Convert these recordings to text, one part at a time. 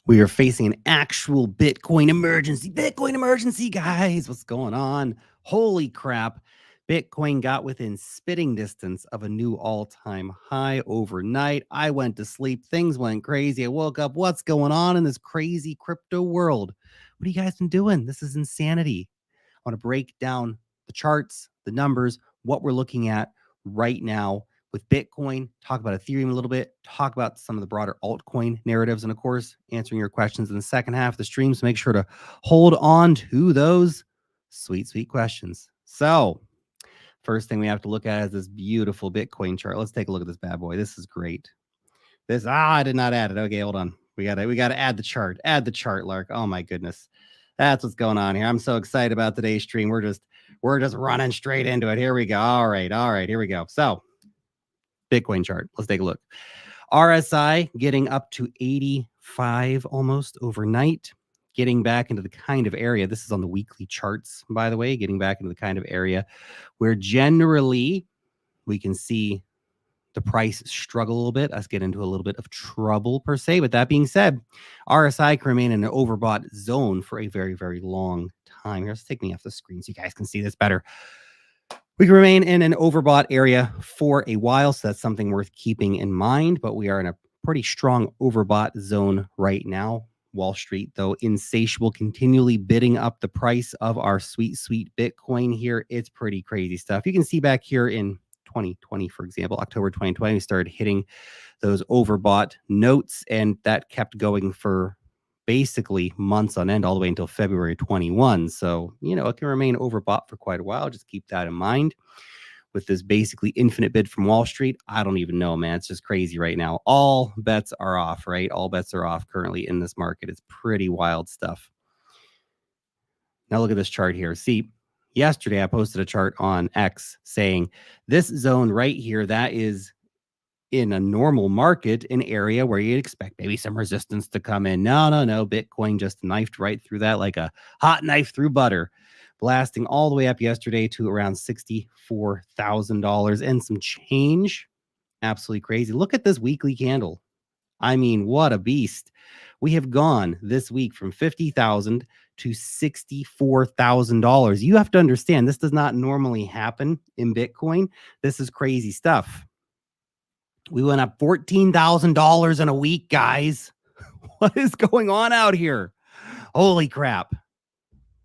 We are facing an actual Bitcoin emergency. Bitcoin emergency, guys. What's going on? Holy crap. Bitcoin got within spitting distance of a new all-time high overnight. I went to sleep. Things went crazy. I woke up. What's going on in this crazy crypto world? What have you guys been doing? This is insanity. I want to break down the charts, the numbers, what we're looking at right now with Bitcoin, talk about Ethereum a little bit, talk about some of the broader altcoin narratives, and of course, answering your questions in the second half of the stream. So make sure to hold on to those sweet, sweet questions. So first thing we have to look at is this beautiful Bitcoin chart. Let's take a look at this bad boy. This is great. I did not add it. Okay, hold on. We gotta add the chart. Add the chart, Lark. Oh my goodness. That's what's going on here. I'm so excited about today's stream. We're just running straight into it. Here we go. All right, here we go. So Bitcoin chart. Let's take a look. RSI getting up to 85 almost overnight, getting back into the kind of area. This is on the weekly charts, by the way, getting back into the kind of area where generally we can see the price struggle a little bit, us get into a little bit of trouble per se. But that being said, RSI can remain in an overbought zone for a very, very long time. Here, let's take me off the screen so you guys can see this better. We can remain in an overbought area for a while, so that's something worth keeping in mind, but we are in a pretty strong overbought zone right now. Wall Street, though, insatiable, continually bidding up the price of our sweet, sweet Bitcoin here. It's pretty crazy stuff. You can see back here in 2020, for example, October 2020, we started hitting those overbought notes, and that kept going for basically months on end all the way until February 21. So, it can remain overbought for quite a while. Just keep that in mind. With this basically infinite bid from Wall Street, I don't even know, man. It's just crazy right now. All bets are off, right? All bets are off currently in this market. It's pretty wild stuff. Now look at this chart here. See, yesterday I posted a chart on X saying this zone right here, that is in a normal market, an area where you'd expect maybe some resistance to come in. No. Bitcoin just knifed right through that like a hot knife through butter, blasting all the way up yesterday to around $64,000 and some change. Absolutely crazy. Look at this weekly candle. I mean, what a beast. We have gone this week from $50,000 to $64,000. You have to understand, this does not normally happen in Bitcoin. This is crazy stuff. We went up $14,000 in a week, guys. What is going on out here? Holy crap.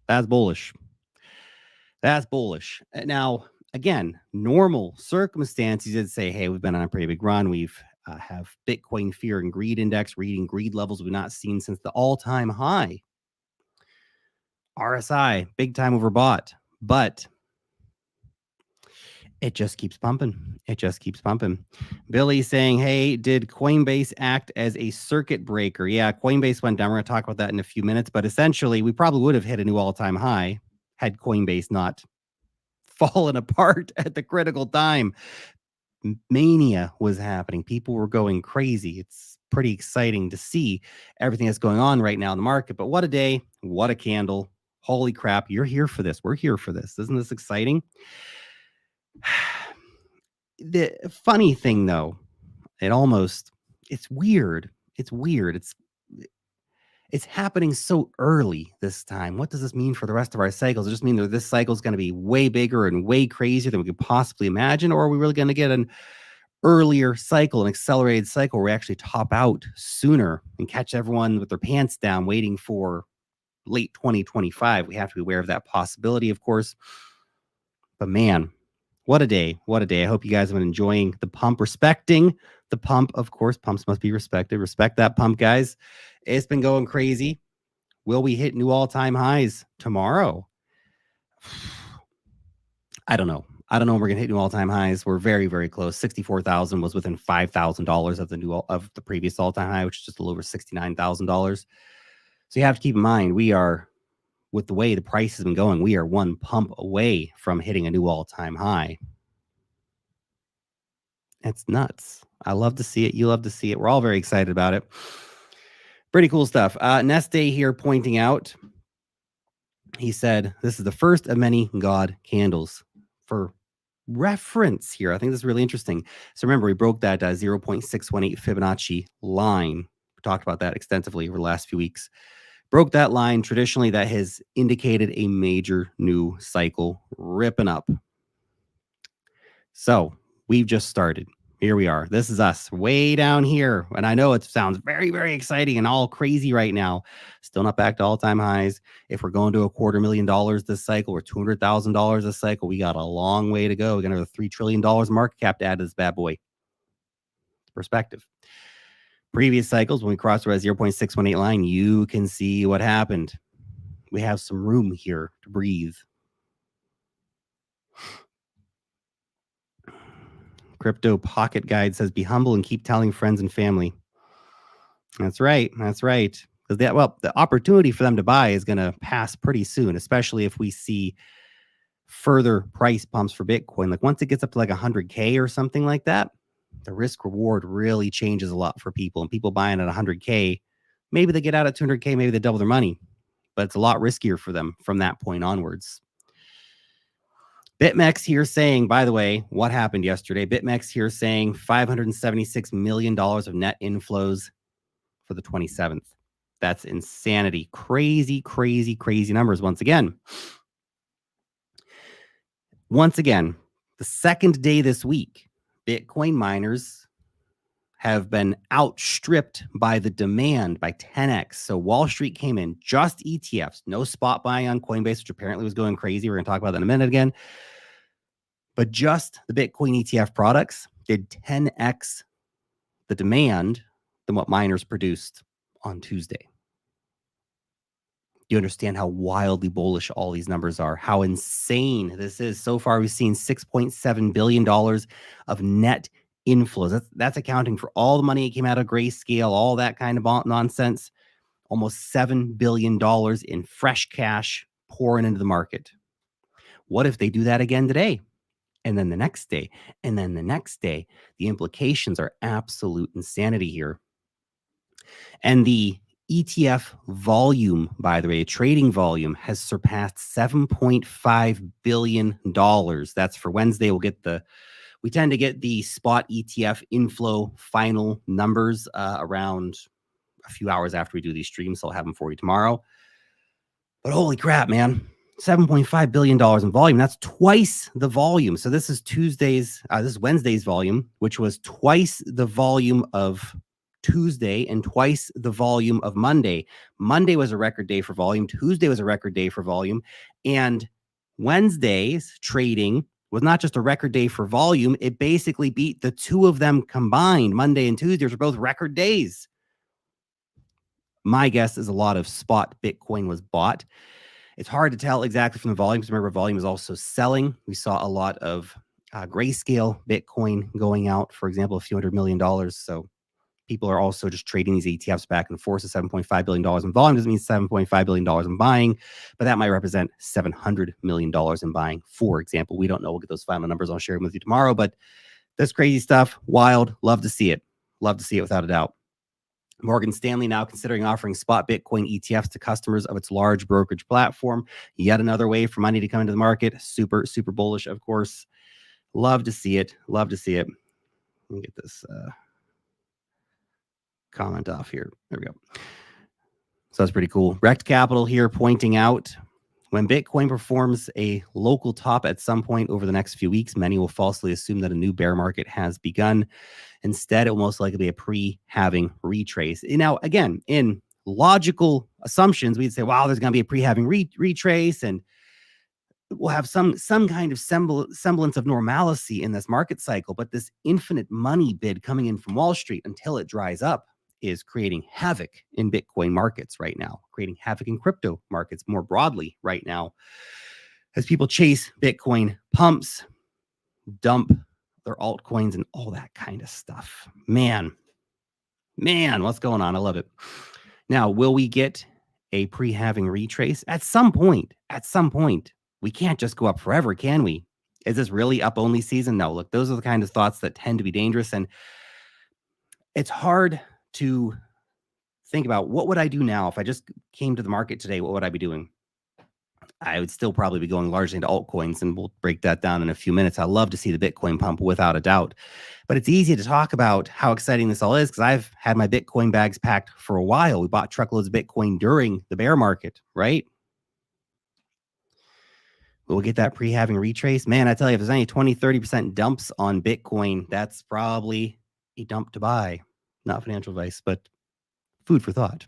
That's bullish. That's bullish. Now, again, normal circumstances, you'd say, hey, we've been on a pretty big run. We've have Bitcoin fear and greed index, reading greed levels we've not seen since the all-time high. RSI, big time overbought, but it just keeps pumping. It just keeps pumping. Billy saying, hey, did Coinbase act as a circuit breaker? Yeah, Coinbase went down. We're going to talk about that in a few minutes. But essentially, we probably would have hit a new all-time high had Coinbase not fallen apart at the critical time. Mania was happening. People were going crazy. It's pretty exciting to see everything that's going on right now in the market. But what a day. What a candle. Holy crap. You're here for this. We're here for this. Isn't this exciting? The funny thing, though, it's weird. It's happening so early this time. What does this mean for the rest of our cycles? Does it just mean that this cycle is going to be way bigger and way crazier than we could possibly imagine? Or are we really going to get an earlier cycle, an accelerated cycle where we actually top out sooner and catch everyone with their pants down waiting for late 2025? We have to be aware of that possibility, of course. But man, what a day. What a day. I hope you guys have been enjoying the pump, respecting the pump. Of course, pumps must be respected. Respect that pump, guys. It's been going crazy. Will we hit new all-time highs tomorrow? I don't know. We're going to hit new all-time highs. We're very, very close. 64,000 was within $5,000 of the previous all-time high, which is just a little over $69,000. So you have to keep in mind, we are, with the way the price has been going, we are one pump away from hitting a new all-time high. It's nuts. I love to see it. You love to see it. We're all very excited about it. Pretty cool stuff. Neste here pointing out, he said, this is the first of many God candles. For reference here, I think this is really interesting. So remember, we broke that 0.618 Fibonacci line talked about that extensively over the last few weeks. Broke that line. Traditionally, that has indicated a major new cycle ripping up. So we've just started. Here we are. This is us way down here. And I know it sounds very, very exciting and all crazy right now. Still not back to all-time highs. If we're going to $250,000 this cycle or $200,000 this cycle, we got a long way to go. We got another $3 trillion market cap to add to this bad boy. Perspective. Previous cycles, when we crossed the 0.618 line, you can see what happened. We have some room here to breathe. Crypto Pocket Guide says, be humble and keep telling friends and family. That's right. That's right. Because the opportunity for them to buy is going to pass pretty soon, especially if we see further price pumps for Bitcoin. Like once it gets up to like 100K or something like that, the risk reward really changes a lot for people. And people buying at 100K, maybe they get out at 200K, maybe they double their money, but it's a lot riskier for them from that point onwards. BitMEX here saying, by the way, what happened yesterday? BitMEX here saying $576 million of net inflows for the 27th. That's insanity. Crazy, crazy, crazy numbers once again. Once again, the second day this week, Bitcoin miners have been outstripped by the demand by 10x. So Wall Street came in, just ETFs, no spot buying on Coinbase, which apparently was going crazy. We're going to talk about that in a minute again. But just the Bitcoin ETF products did 10x the demand than what miners produced on Tuesday. You understand how wildly bullish all these numbers are, how insane this is. So far, we've seen $6.7 billion of net inflows. That's accounting for all the money that came out of Grayscale, all that kind of nonsense. Almost $7 billion in fresh cash pouring into the market. What if they do that again today? And then the next day, and then the next day? The implications are absolute insanity here. And the ETF volume, by the way, trading volume has surpassed $7.5 billion. That's for Wednesday. We tend to get the spot ETF inflow final numbers around a few hours after we do these streams. So I'll have them for you tomorrow. But holy crap, man. $7.5 billion in volume. That's twice the volume. So this is this is Wednesday's volume, which was twice the volume of Tuesday and twice the volume of Monday. Monday was a record day for volume. Tuesday was a record day for volume. And Wednesday's trading was not just a record day for volume. It basically beat the two of them combined. Monday and Tuesday were both record days. My guess is a lot of spot Bitcoin was bought. It's hard to tell exactly from the volume because remember, volume is also selling. We saw a lot of Grayscale Bitcoin going out, for example, a few $100 million. So people are also just trading these ETFs back and forth. So $7.5 billion in volume doesn't mean $7.5 billion in buying, but that might represent $700 million in buying, for example. We don't know. We'll get those final numbers. I'll share them with you tomorrow. But that's crazy stuff. Wild. Love to see it. Love to see it without a doubt. Morgan Stanley now considering offering spot Bitcoin ETFs to customers of its large brokerage platform. Yet another way for money to come into the market. Super, super bullish, of course. Love to see it. Love to see it. Let me get this comment off here. There we go. So that's pretty cool. Rect Capital here pointing out, when Bitcoin performs a local top at some point over the next few weeks, many will falsely assume that a new bear market has begun. Instead, it will most likely be a pre-halving retrace. Now, again, in logical assumptions, we'd say, wow, there's going to be a pre-halving retrace, and we'll have some kind of semblance of normalcy in this market cycle. But this infinite money bid coming in from Wall Street until it dries up is creating havoc in Bitcoin markets right now, creating havoc in crypto markets more broadly right now, as people chase Bitcoin pumps, dump their altcoins and all that kind of stuff. Man, what's going on? I love it. Now, will we get a pre-halving retrace? At some point. We can't just go up forever, can we? Is this really up only season? No, look, those are the kind of thoughts that tend to be dangerous. And it's hard to think about, what would I do now if I just came to the market today? What would I be doing? I would still probably be going largely into altcoins, and we'll break that down in a few minutes. I love to see the Bitcoin pump without a doubt. But it's easy to talk about how exciting this all is because I've had my Bitcoin bags packed for a while. We bought truckloads of Bitcoin during the bear market, right? We'll get that pre-halving retrace. Man, I tell you, if there's any 20, 30% dumps on Bitcoin, that's probably a dump to buy. Not financial advice, but food for thought.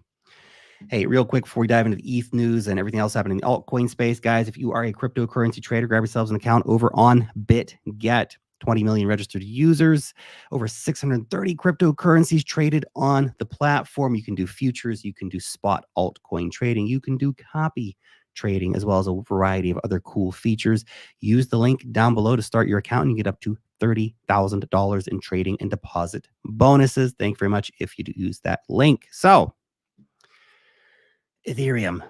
Hey, real quick before we dive into the ETH news and everything else happening in the altcoin space, guys, if you are a cryptocurrency trader, grab yourselves an account over on BitGet. 20 million registered users, over 630 cryptocurrencies traded on the platform. You can do futures, you can do spot altcoin trading, you can do copy trading, as well as a variety of other cool features. Use the link down below to start your account and you get up to $30,000 in trading and deposit bonuses. Thank you very much if you do use that link. So, Ethereum.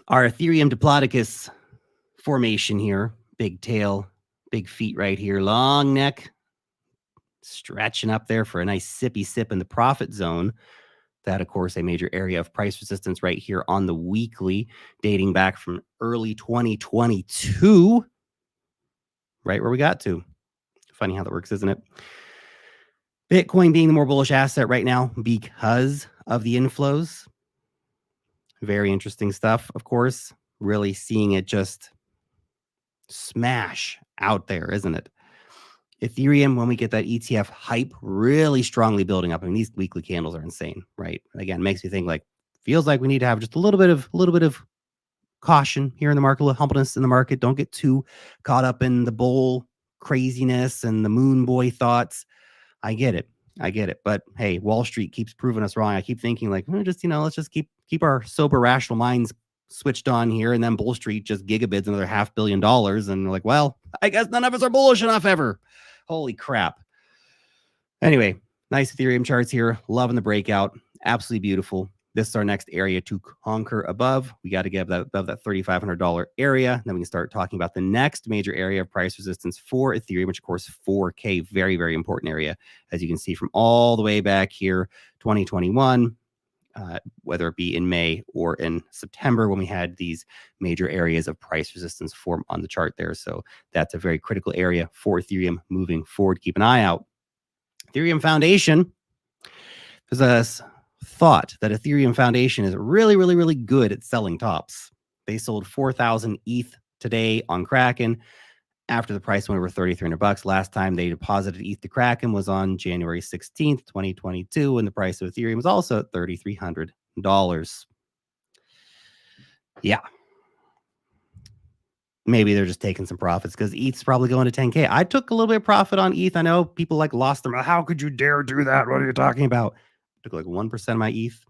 Our Ethereum diplodocus formation here. Big tail, big feet right here, long neck, stretching up there for a nice sippy sip in the profit zone. That, of course, a major area of price resistance right here on the weekly, dating back from early 2022, right where we got to. Funny how that works, isn't it? Bitcoin being the more bullish asset right now because of the inflows. Very interesting stuff, of course. Really seeing it just smash out there, isn't it? Ethereum, when we get that ETF hype really strongly building up, I mean, these weekly candles are insane, right? Again, makes me think like, feels like we need to have just a little bit of caution here in the market, a little humbleness in the market. Don't get too caught up in the bull craziness and the moon boy thoughts. I get it. But hey, Wall Street keeps proving us wrong. I keep thinking like, let's just keep our sober, rational minds switched on here. And then Bull Street just gigabids another $500 million. And we're like, well, I guess none of us are bullish enough ever. Holy crap. Anyway, nice Ethereum charts here. Loving the breakout. Absolutely beautiful. This is our next area to conquer above. We got to get above that $3,500 area. Then we can start talking about the next major area of price resistance for Ethereum, which of course, 4K, very, very important area. As you can see from all the way back here, 2021, whether it be in May or in September when we had these major areas of price resistance form on the chart there. So that's a very critical area for Ethereum moving forward. Keep an eye out. Ethereum Foundation. There's a thought that Ethereum Foundation is really, really, really good at selling tops. They sold 4,000 ETH today on Kraken after the price went over $3,300. Last time they deposited ETH to Kraken was on January 16th, 2022, and the price of Ethereum was also at $3,300. Yeah. Maybe they're just taking some profits because ETH's probably going to 10K. I took a little bit of profit on ETH. I know people like lost them. How could you dare do that? What are you talking about? I took like 1% of my ETH,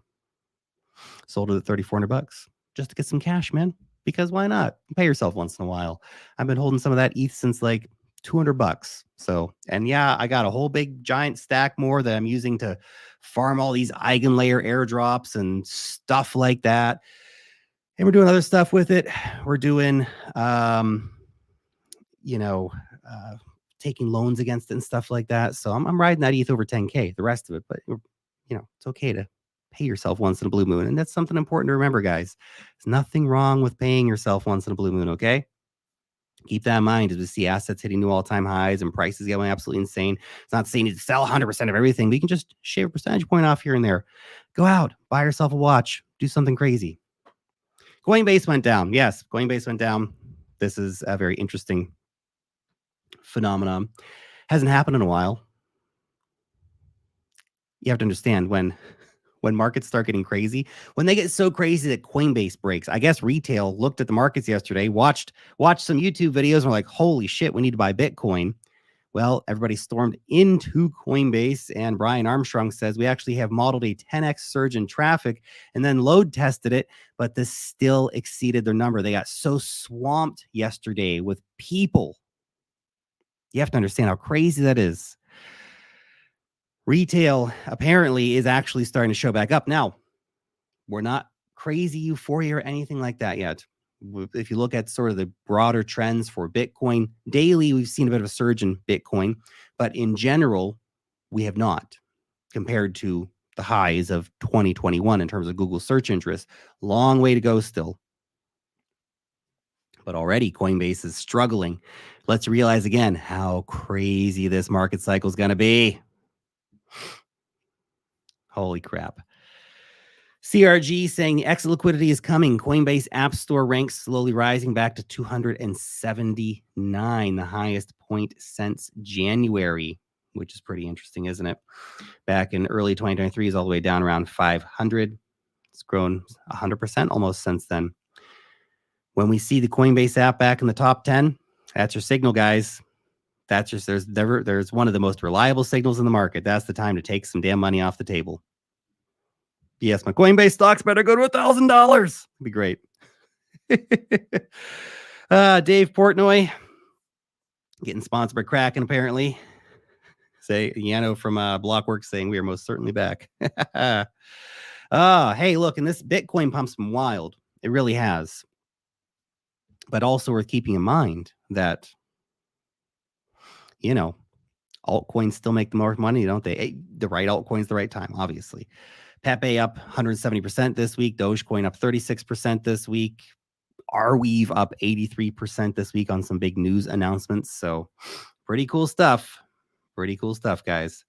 sold it at $3,400 just to get some cash, man. Because why not? Pay yourself once in a while. I've been holding some of that ETH since like $200. So, and yeah, I got a whole big giant stack more that I'm using to farm all these eigenlayer airdrops and stuff like that. And we're doing other stuff with it. We're doing, taking loans against it and stuff like that. So I'm riding that ETH over 10K, the rest of it. But, it's okay to pay yourself once in a blue moon. And that's something important to remember, guys. There's nothing wrong with paying yourself once in a blue moon, okay? Keep that in mind as we see assets hitting new all-time highs and prices going absolutely insane. It's not saying you need to sell 100% of everything, but you can just shave a percentage point off here and there. Go out, buy yourself a watch, do something crazy. Coinbase went down. Yes, Coinbase went down. This is a very interesting phenomenon. Hasn't happened in a while. You have to understand when markets start getting crazy, when they get so crazy that Coinbase breaks. I guess retail looked at the markets yesterday, watched some YouTube videos and were like, holy shit, we need to buy Bitcoin. Well, everybody stormed into Coinbase, and Brian Armstrong says we actually have modeled a 10x surge in traffic and then load tested it, but this still exceeded their number. They got so swamped yesterday with people. You have to understand how crazy that is. Retail apparently is actually starting to show back up. Now, we're not crazy euphoria or anything like that yet. If you look at sort of the broader trends for Bitcoin, daily, we've seen a bit of a surge in Bitcoin, but in general, we have not compared to the highs of 2021 in terms of Google search interest. Long way to go still. But already Coinbase is struggling. Let's realize again how crazy this market cycle is going to be. Holy crap. CRG saying the exit liquidity is coming. Coinbase App Store ranks slowly rising back to 279, the highest point since January, which is pretty interesting, isn't it? Back in early 2023 is all the way down around 500. It's grown 100% almost since then. When we see the Coinbase app back in the top 10, that's your signal, guys. That's just there's one of the most reliable signals in the market. That's the time to take some damn money off the table. Yes, my Coinbase stocks better go to $1,000. It'd be great. Dave Portnoy getting sponsored by Kraken, apparently. Say Yano from Blockworks saying we are most certainly back. Hey, look, and this Bitcoin pump's been wild. It really has. But also worth keeping in mind that, you know, altcoins still make the more money, don't they? The right altcoins, the right time, obviously. Pepe up 170% this week. Dogecoin up 36% this week. Arweave up 83% this week on some big news announcements. So pretty cool stuff. Pretty cool stuff, guys.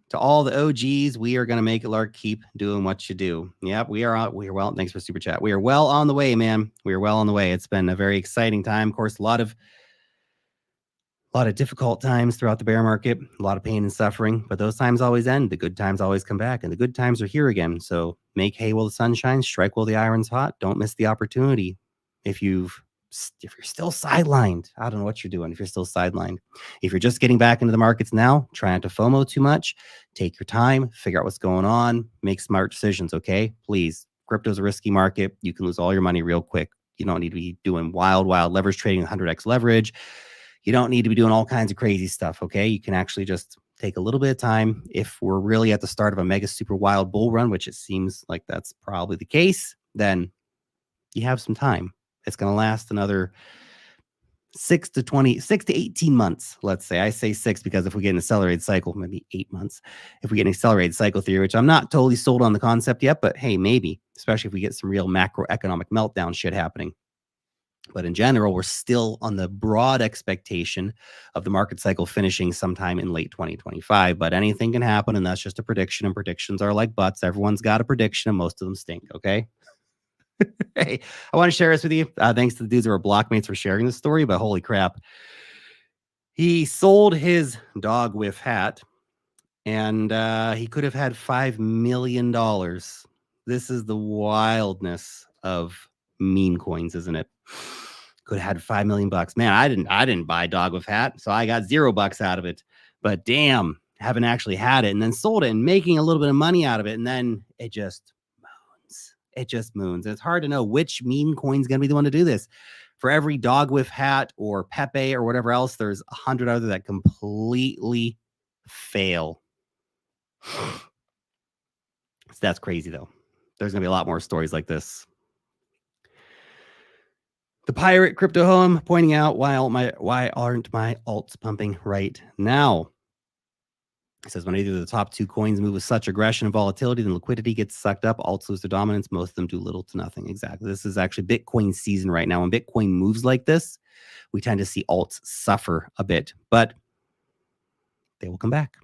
To all the OGs, we are going to make it, Lark. Keep doing what you do. Yep, we are well. Thanks for super chat. We are well on the way, man. We are well on the way. It's been a very exciting time. Of course, a lot of difficult times throughout the bear market, a lot of pain and suffering, but those times always end. The good times always come back, and the good times are here again. So make hay while the sun shines, strike while the iron's hot. Don't miss the opportunity. If you're still sidelined, I don't know what you're doing. If you're still sidelined, if you're just getting back into the markets now, try not to FOMO too much. Take your time, figure out what's going on, make smart decisions. Okay, please. Crypto's a risky market. You can lose all your money real quick. You don't need to be doing wild leverage trading, 100x leverage. You don't need to be doing all kinds of crazy stuff, okay? You can actually just take a little bit of time. If we're really at the start of a mega super wild bull run, which it seems like that's probably the case, then you have some time. It's going to last another 6 to 18 months, let's say. I say 6 because if we get an accelerated cycle, maybe 8 months. If we get an accelerated cycle theory, which I'm not totally sold on the concept yet, but hey, maybe, especially if we get some real macroeconomic meltdown shit happening. But in general, we're still on the broad expectation of the market cycle finishing sometime in late 2025. But anything can happen, and that's just a prediction. And predictions are like butts. Everyone's got a prediction, and most of them stink. Okay. Hey, I want to share this with you. Thanks to the dudes who are blockmates for sharing this story. But holy crap, he sold his dog whiff hat, and he could have had $5 million. This is the wildness of meme coins, isn't it? Could have had $5 million. Man, I didn't buy dog with hat, so I got $0 out of it. But damn, haven't actually had it and then sold it and making a little bit of money out of it, and then it just moons. It just moons. And it's hard to know which meme coin is going to be the one to do this. For every dog with hat or Pepe or whatever else, there's 100 other that completely fail. So that's crazy, though. There's going to be a lot more stories like this. The pirate crypto home pointing out why aren't my alts pumping right now? It says when either the top two coins move with such aggression and volatility, then liquidity gets sucked up. Alts lose their dominance. Most of them do little to nothing. Exactly. This is actually Bitcoin season right now. When Bitcoin moves like this, we tend to see alts suffer a bit, but they will come back.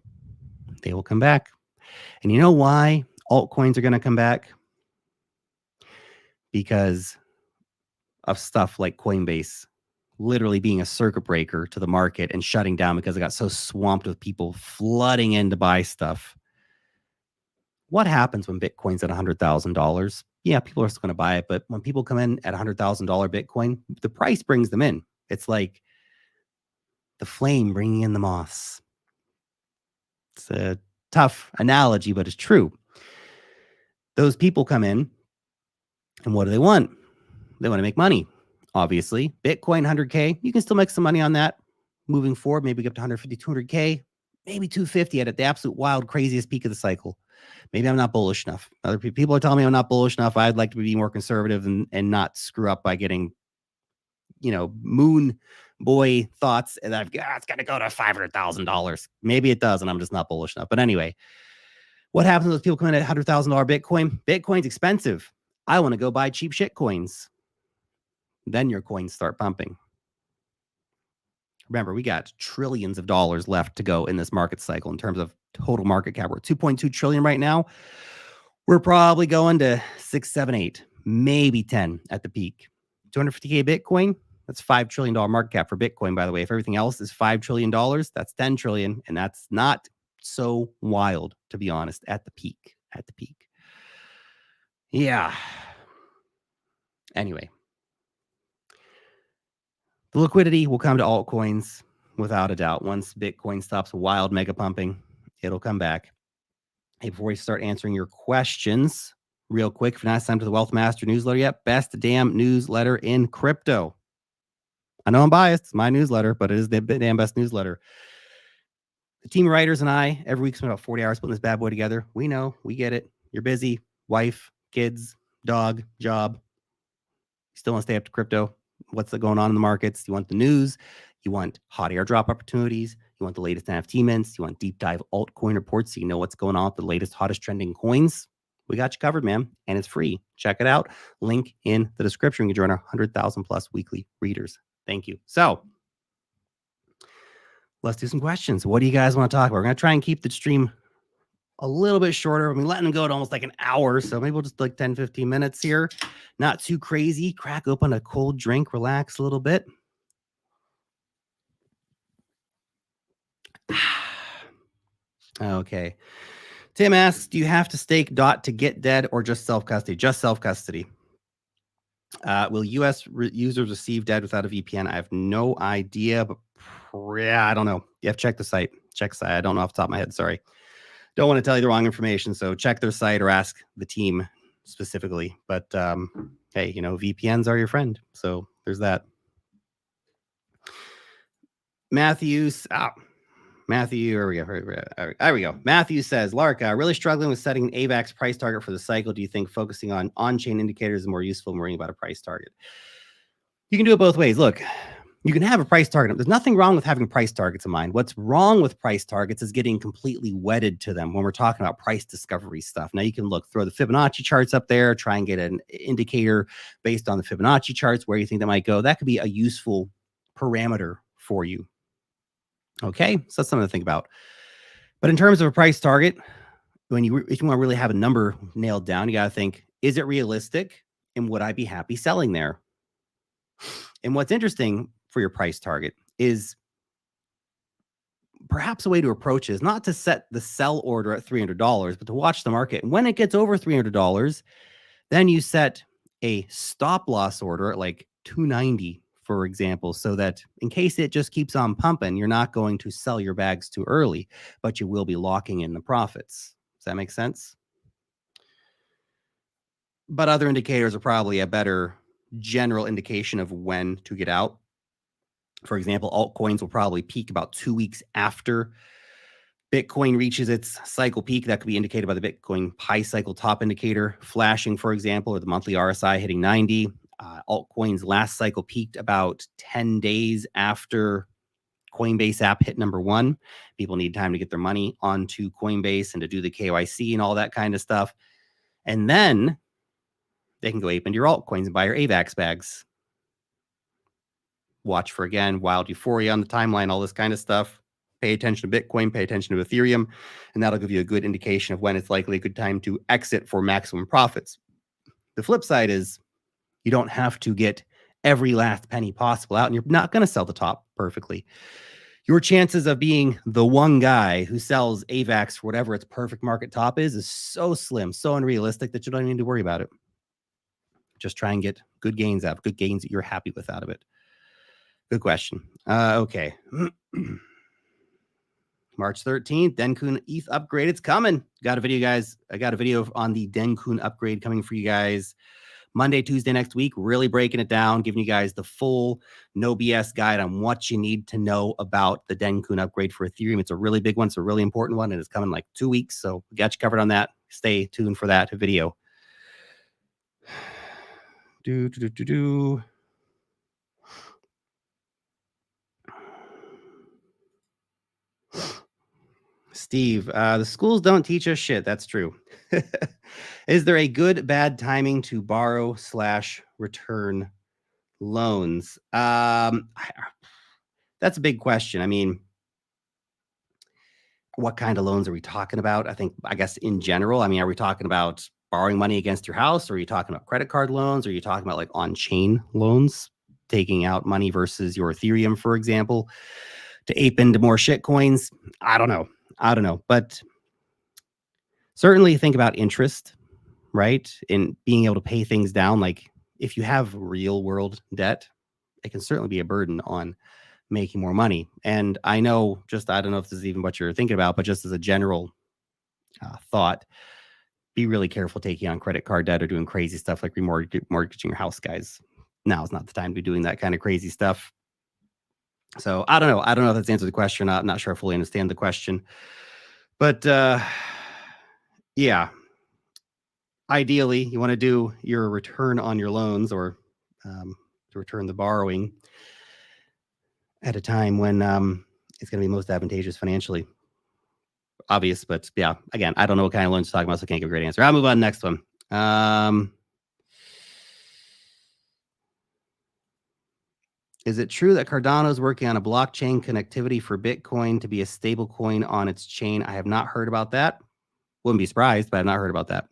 They will come back. And you know why altcoins are going to come back? Because of stuff like Coinbase literally being a circuit breaker to the market and shutting down because it got so swamped with people flooding in to buy stuff. What happens when Bitcoin's at $100,000? Yeah, people are still going to buy it, but when people come in at $100,000 Bitcoin, the price brings them in. It's like the flame bringing in the moths. It's a tough analogy, but it's true. Those people come in, and what do they want? They want to make money, obviously. Bitcoin, 100K, you can still make some money on that moving forward. Maybe get up to 150, 200K, maybe 250 at the absolute wild, craziest peak of the cycle. Maybe I'm not bullish enough. Other people are telling me I'm not bullish enough. I'd like to be more conservative and not screw up by getting, moon boy thoughts. And it's going to go to $500,000. Maybe it does, and I'm just not bullish enough. But anyway, what happens when those people come in at $100,000 Bitcoin? Bitcoin's expensive. I want to go buy cheap shit coins. then your coins start pumping. Remember, we got trillions of dollars left to go in this market cycle in terms of total market cap. We're at 2.2 trillion right now. We're probably going to 6, 7, 8, maybe 10 at the peak. 250K Bitcoin, that's $5 trillion market cap for Bitcoin, by the way. If everything else is $5 trillion, that's 10 trillion. And that's not so wild, to be honest, at the peak. At the peak. Yeah. Anyway, the liquidity will come to altcoins without a doubt. Once Bitcoin stops wild mega pumping, it'll come back. Hey, before we start answering your questions, real quick, if you're not signed up to the Wealth Master newsletter yet, best damn newsletter in crypto. I know I'm biased. It's my newsletter, but it is the damn best newsletter. The team of writers and I, every week, spend about 40 hours putting this bad boy together. We know. We get it. You're busy. Wife, kids, dog, job. You still want to stay up to crypto. What's going on in the markets? You want the news. You want hot airdrop opportunities. You want the latest NFT mints. You want deep dive altcoin reports so you know what's going on with the latest, hottest trending coins. We got you covered, man. And it's free. Check it out. Link in the description. You can join our 100,000 plus weekly readers. Thank you. So let's do some questions. What do you guys want to talk about? We're going to try and keep the stream a little bit shorter. I mean, letting them go to almost like an hour. So maybe we'll just like 10, 15 minutes here. Not too crazy. Crack open a cold drink, relax a little bit. Okay. Tim asks, do you have to stake DOT to get dead or just self-custody? Just self-custody. Will US users receive dead without a VPN? I have no idea, but yeah, I don't know. You have to check the site. Check the site. I don't know off the top of my head. Sorry. Don't want to tell you the wrong information. So check their site or ask the team specifically. But hey, you know, VPNs are your friend. So there's that. Matthew, here we go. There we go. Matthew says, Lark, really struggling with setting an AVAX price target for the cycle. Do you think focusing on on-chain indicators is more useful than worrying about a price target? You can do it both ways. Look, you can have a price target. There's nothing wrong with having price targets in mind. What's wrong with price targets is getting completely wedded to them when we're talking about price discovery stuff. Now you can throw the Fibonacci charts up there, try and get an indicator based on the Fibonacci charts where you think that might go. That could be a useful parameter for you. Okay, so that's something to think about. But in terms of a price target, if you want to really have a number nailed down, you got to think, is it realistic? And would I be happy selling there? And what's interesting for your price target is perhaps a way to approach is not to set the sell order at $300, but to watch the market. And when it gets over $300, then you set a stop loss order at like $290, for example, so that in case it just keeps on pumping, you're not going to sell your bags too early, but you will be locking in the profits. Does that make sense? But other indicators are probably a better general indication of when to get out. For example, altcoins will probably peak about 2 weeks after Bitcoin reaches its cycle peak. That could be indicated by the Bitcoin Pi cycle top indicator flashing, for example, or the monthly RSI hitting 90. Altcoins last cycle peaked about 10 days after Coinbase app hit number 1. People need time to get their money onto Coinbase and to do the KYC and all that kind of stuff. And then they can go ape into your altcoins and buy your AVAX bags. Watch for, again, wild euphoria on the timeline, all this kind of stuff. Pay attention to Bitcoin, pay attention to Ethereum, and that'll give you a good indication of when it's likely a good time to exit for maximum profits. The flip side is you don't have to get every last penny possible out, and you're not going to sell the top perfectly. Your chances of being the one guy who sells AVAX for whatever its perfect market top is so slim, so unrealistic that you don't even need to worry about it. Just try and get good gains out, good gains that you're happy with out of it. Good question. Okay. March 13th, Denkun ETH upgrade. It's coming. Got a video, guys. I got a video on the Denkun upgrade coming for you guys Monday, Tuesday next week. Really breaking it down, giving you guys the full no BS guide on what you need to know about the Denkun upgrade for Ethereum. It's a really big one. It's a really important one, and it's coming in like 2 weeks. So we got you covered on that. Stay tuned for that video. Steve, the schools don't teach us shit. That's true. Is there a good, bad timing to borrow / return loans. That's a big question. I mean, what kind of loans are we talking about? I guess in general, I mean, are we talking about borrowing money against your house? Or are you talking about credit card loans? Or are you talking about like on-chain loans, taking out money versus your Ethereum, for example, to ape into more shit coins? I don't know. But certainly think about interest, right? In being able to pay things down. Like if you have real world debt, it can certainly be a burden on making more money. And I know, I don't know if this is even what you're thinking about, but just as a general thought, be really careful taking on credit card debt or doing crazy stuff like remortgaging your house, guys. Now is not the time to be doing that kind of crazy stuff. So I don't know. I don't know if that's answered the question or not. I'm not sure I fully understand the question. But yeah, ideally, you want to do your return on your loans or to return the borrowing at a time when it's going to be most advantageous financially. Obvious, but yeah, again, I don't know what kind of loans to talk about, so I can't give a great answer. I'll move on to the next one. Is it true that Cardano is working on a blockchain connectivity for Bitcoin to be a stable coin on its chain? I have not heard about that. Wouldn't be surprised, but I've not heard about that.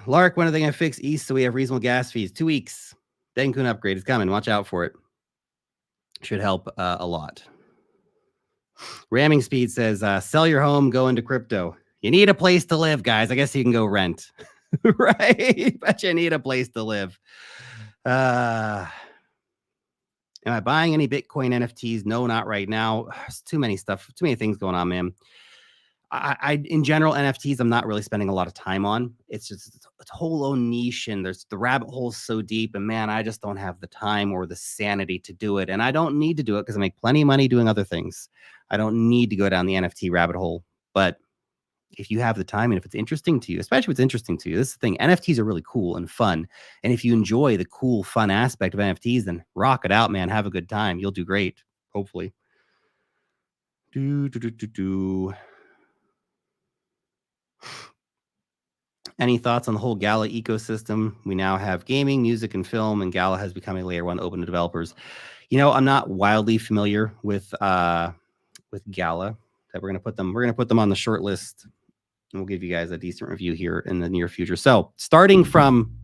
Lark, when are they going to fix ETH so we have reasonable gas fees? 2 weeks. Denkun upgrade is coming. Watch out for it. Should help a lot. Ramming Speed says, sell your home, go into crypto. You need a place to live, guys. I guess you can go rent. Right? But you need a place to live. Am I buying any Bitcoin NFTs? No, not right now. There's too many things going on, man. I in general, NFTs, I'm not really spending a lot of time on. It's just a whole own niche, and there's the rabbit hole's so deep, and man, I just don't have the time or the sanity to do it. And I don't need to do it because I make plenty of money doing other things. I don't need to go down the NFT rabbit hole. But if you have the time and if it's interesting to you, especially if it's interesting to you, this is the thing. NFTs are really cool and fun. And if you enjoy the cool, fun aspect of NFTs, then rock it out, man. Have a good time. You'll do great, hopefully. Any thoughts on the whole Gala ecosystem? We now have gaming, music, and film, and Gala has become a layer one open to developers. You know, I'm not wildly familiar with Gala. That we're gonna put them on the short list, and we'll give you guys a decent review here in the near future. So starting from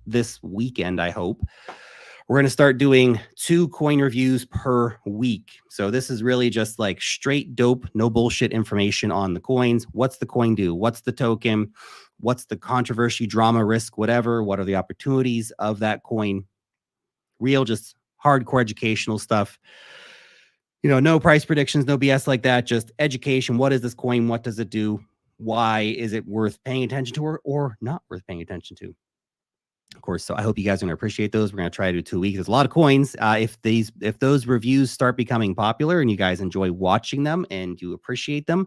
this weekend, I hope we're going to start doing 2 coin reviews per week. So this is really just like straight dope, no bullshit information on the coins. What's the coin do? What's the token? What's the controversy, drama, risk, whatever? What are the opportunities of that coin? Real, just hardcore educational stuff. You know, no price predictions, no BS like that. Just education. What is this coin? What does it do? Why is it worth paying attention to or not worth paying attention to? Of course. So I hope you guys are going to appreciate those. We're going to try to do 2 weeks. There's a lot of coins. If those reviews start becoming popular and you guys enjoy watching them and you appreciate them,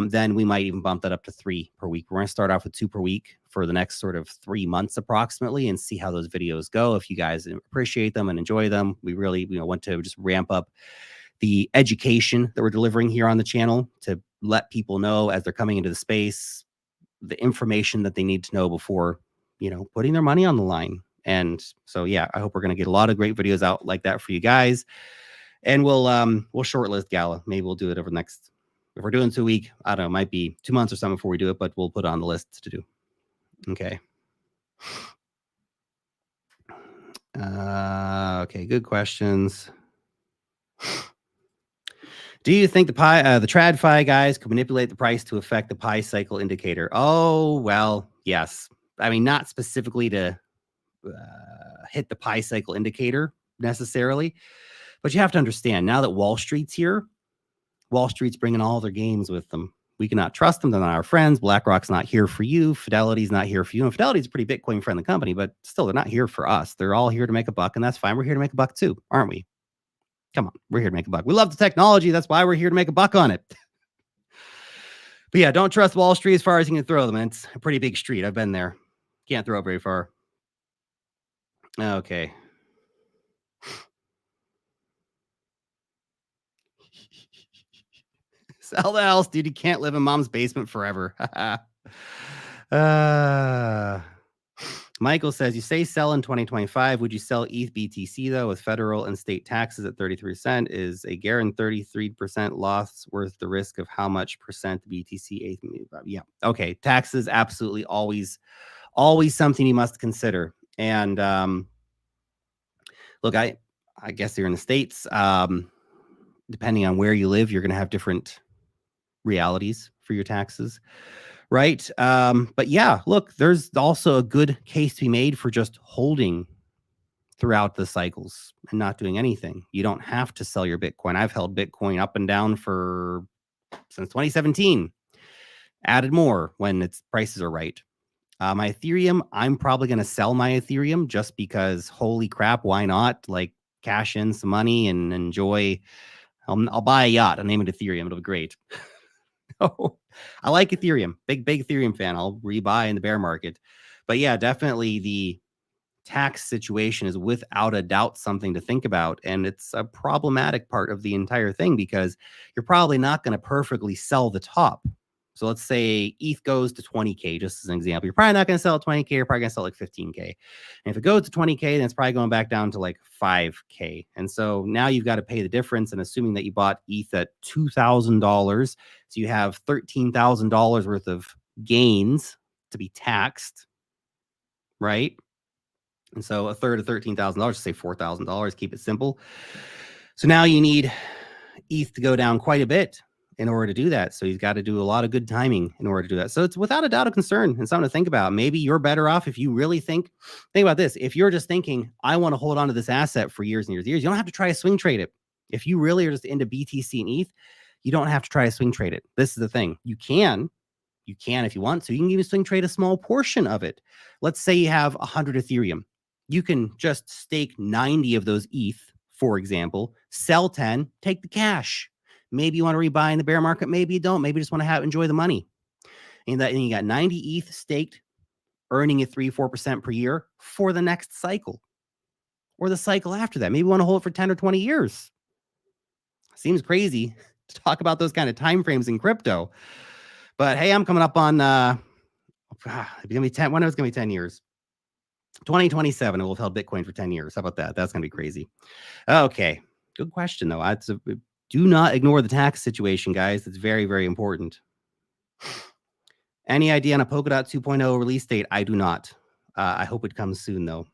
then we might even bump that up to 3 per week. We're going to start off with 2 per week for the next sort of 3 months approximately and see how those videos go. If you guys appreciate them and enjoy them, we really want to just ramp up the education that we're delivering here on the channel to let people know as they're coming into the space, the information that they need to know before putting their money on the line. And so, yeah, I hope we're going to get a lot of great videos out like that for you guys. And we'll shortlist Gala. Maybe we'll do it over the next, if we're doing 2 week, I don't know, it might be 2 months or something before we do it, but we'll put it on the list to do. Okay. Okay. Good questions. Do you think the TradFi guys could manipulate the price to affect the pi cycle indicator? Oh, well, yes. I mean, not specifically to hit the pi cycle indicator necessarily, but you have to understand now that Wall Street's here, Wall Street's bringing all their games with them. We cannot trust them. They're not our friends. BlackRock's not here for you. Fidelity's not here for you. And Fidelity's a pretty Bitcoin friendly company, but still, they're not here for us. They're all here to make a buck, and that's fine. We're here to make a buck too, aren't we? Come on, we're here to make a buck. We love the technology. That's why we're here to make a buck on it. But yeah, don't trust Wall Street as far as you can throw them. It's a pretty big street. I've been there. Can't throw it very far. Okay. Sell the house, dude. You can't live in mom's basement forever. Michael says, you say sell in 2025. Would you sell ETH BTC, though, with federal and state taxes at 33%? Is a guaranteed 33% loss worth the risk of how much percent BTC? Yeah. Okay. Taxes, absolutely always something you must consider. And look, I guess you're in the States. Depending on where you live, you're going to have different realities for your taxes. Right. But yeah, look, there's also a good case to be made for just holding throughout the cycles and not doing anything. You don't have to sell your Bitcoin. I've held Bitcoin up and down since 2017. Added more when its prices are right. My Ethereum, I'm probably going to sell my Ethereum just because, holy crap, why not? Like, cash in some money and enjoy. I'll buy a yacht. I'll name it Ethereum. It'll be great. Oh, I like Ethereum. Big Ethereum fan. I'll rebuy in the bear market. But yeah, definitely the tax situation is without a doubt something to think about. And it's a problematic part of the entire thing because you're probably not going to perfectly sell the top. So let's say ETH goes to 20K, just as an example. You're probably not going to sell at 20K. You're probably going to sell like 15K. And if it goes to 20K, then it's probably going back down to like 5K. And so now you've got to pay the difference. And assuming that you bought ETH at $2,000, so you have $13,000 worth of gains to be taxed, right? And so a third of $13,000, say $4,000, keep it simple. So now you need ETH to go down quite a bit in order to do that. So you've got to do a lot of good timing in order to do that. So it's without a doubt a concern and something to think about. Maybe you're better off if you really think about this. If you're just thinking, I want to hold on to this asset for years and years and years, you don't have to try to swing trade it. If you really are just into BTC and ETH, you don't have to try to swing trade it. This is the thing. You can if you want to. You can even swing trade a small portion of it. Let's say you have 100 Ethereum. You can just stake 90 of those ETH, for example, sell 10, take the cash. Maybe you want to rebuy in the bear market. Maybe you don't. Maybe you just want to enjoy the money. And you got 90 ETH staked, earning you 3-4% per year for the next cycle or the cycle after that. Maybe you want to hold it for 10 or 20 years. Seems crazy to talk about those kind of time frames in crypto. But hey, I'm coming up on it's gonna be 10. When it's gonna be 10 years? 2027. We'll have held Bitcoin for 10 years. How about that? That's gonna be crazy. Okay, good question though. Do not ignore the tax situation, guys. It's very, very important. Any idea on a Polkadot 2.0 release date? I do not. I hope it comes soon though.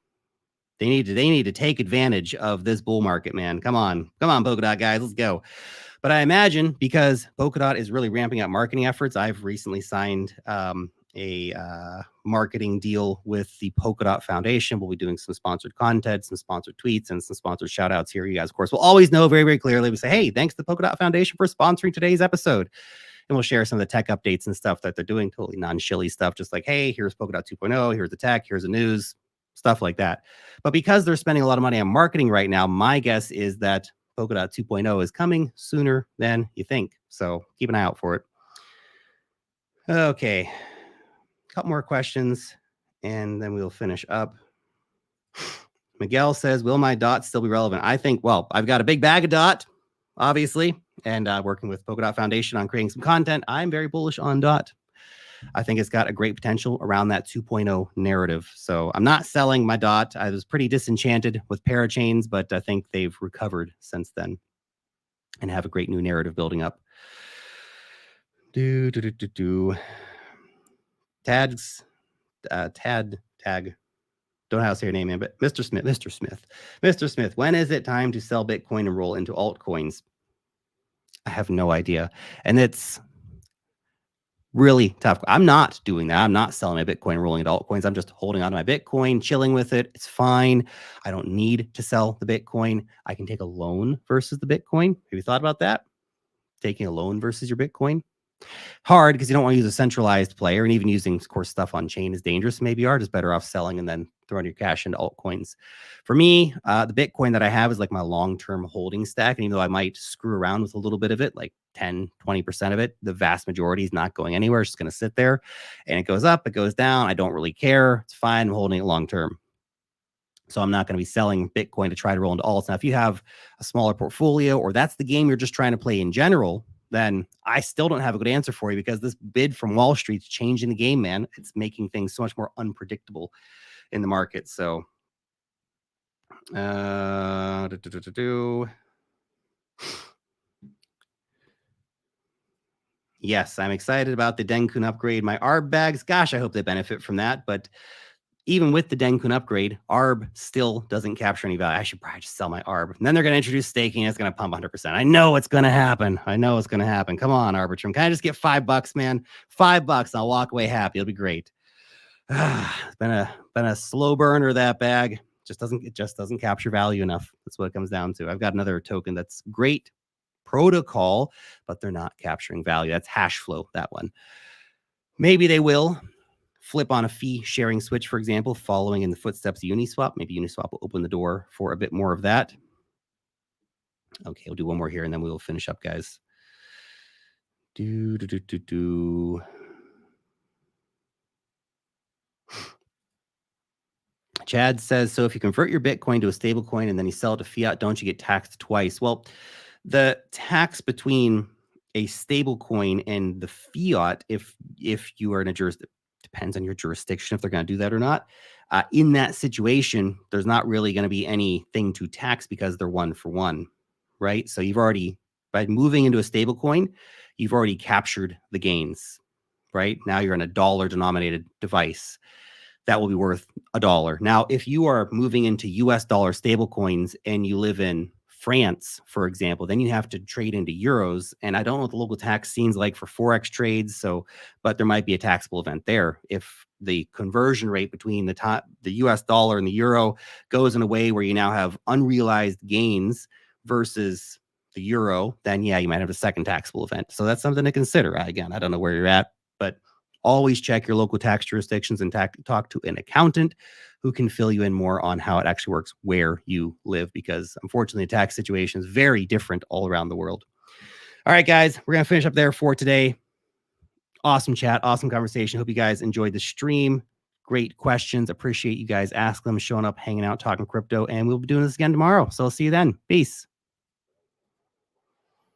They need to take advantage of this bull market, man. Come on, Polkadot guys, let's go. But I imagine because Polkadot is really ramping up marketing efforts, I've recently signed a marketing deal with the Polkadot Foundation. We'll be doing some sponsored content, some sponsored tweets, and some sponsored shout outs here. You guys, of course, will always know very, very clearly. We say, hey, thanks to the Polkadot Foundation for sponsoring today's episode. And we'll share some of the tech updates and stuff that they're doing, totally non-shilly stuff, just like, hey, here's Polkadot 2.0, here's the tech, here's the news, stuff like that. But because they're spending a lot of money on marketing right now, my guess is that Polkadot 2.0 is coming sooner than you think. So keep an eye out for it. Okay. A couple more questions, and then we'll finish up. Miguel says, will my DOT still be relevant? I think, well, I've got a big bag of DOT, obviously, and working with Polkadot Foundation on creating some content. I'm very bullish on DOT. I think it's got a great potential around that 2.0 narrative. So I'm not selling my DOT. I was pretty disenchanted with parachains, but I think they've recovered since then and have a great new narrative building up. Tag. Don't know how to say your name, man, but Mr. Smith, when is it time to sell Bitcoin and roll into altcoins? I have no idea. And it's really tough. I'm not doing that. I'm not selling my Bitcoin and rolling into altcoins. I'm just holding on to my Bitcoin, chilling with it. It's fine. I don't need to sell the Bitcoin. I can take a loan versus the Bitcoin. Have you thought about that? Taking a loan versus your Bitcoin? Hard because you don't want to use a centralized player, and even using, of course, stuff on chain is dangerous. Maybe you are just better off selling and then throwing your cash into altcoins. For me, the Bitcoin that I have is like my long-term holding stack. And even though I might screw around with a little bit of it, like 10, 20% of it, the vast majority is not going anywhere. It's just going to sit there, and it goes up, it goes down. I don't really care. It's fine. I'm holding it long-term. So I'm not going to be selling Bitcoin to try to roll into alts. Now, if you have a smaller portfolio or that's the game you're just trying to play in general, then I still don't have a good answer for you because this bid from Wall Street's changing the game, man. It's making things so much more unpredictable. in the market. So, yes, I'm excited about the Denkun upgrade. My ARB bags, gosh, I hope they benefit from that. But even with the Denkun upgrade, ARB still doesn't capture any value. I should probably just sell my ARB. And then they're going to introduce staking. And it's going to pump 100%. I know it's going to happen. Come on, Arbitrum. Can I just get $5, man? $5. I'll walk away happy. It'll be great. It's been a slow burner, that bag. It just doesn't capture value enough. That's what it comes down to. I've got another token that's great protocol, but they're not capturing value. That's Hashflow, that one. Maybe they will flip on a fee sharing switch, for example, following in the footsteps of Uniswap. Maybe Uniswap will open the door for a bit more of that. Okay, we'll do one more here and then we will finish up, guys. Chad says, so if you convert your Bitcoin to a stable coin and then you sell it to fiat, don't you get taxed twice? Well, the tax between a stable coin and the fiat, if you are in a jurisdiction, depends on your jurisdiction if they're going to do that or not. In that situation, there's not really going to be anything to tax because they're one for one, right? So you've already, by moving into a stable coin, you've already captured the gains, right? Now you're in a dollar denominated device that will be worth $1. Now, if you are moving into US dollar stable coins and you live in France, for example, then you have to trade into euros. And I don't know what the local tax scene's like for Forex trades. So, but there might be a taxable event there. If the conversion rate between the US dollar and the euro goes in a way where you now have unrealized gains versus the euro, then yeah, you might have a second taxable event. So that's something to consider. Again, I don't know where you're at, but always check your local tax jurisdictions and talk to an accountant who can fill you in more on how it actually works where you live, because unfortunately, the tax situation is very different all around the world. All right, guys, we're going to finish up there for today. Awesome chat, awesome conversation. Hope you guys enjoyed the stream. Great questions. Appreciate you guys asking them, showing up, hanging out, talking crypto, and we'll be doing this again tomorrow. So I'll see you then. Peace.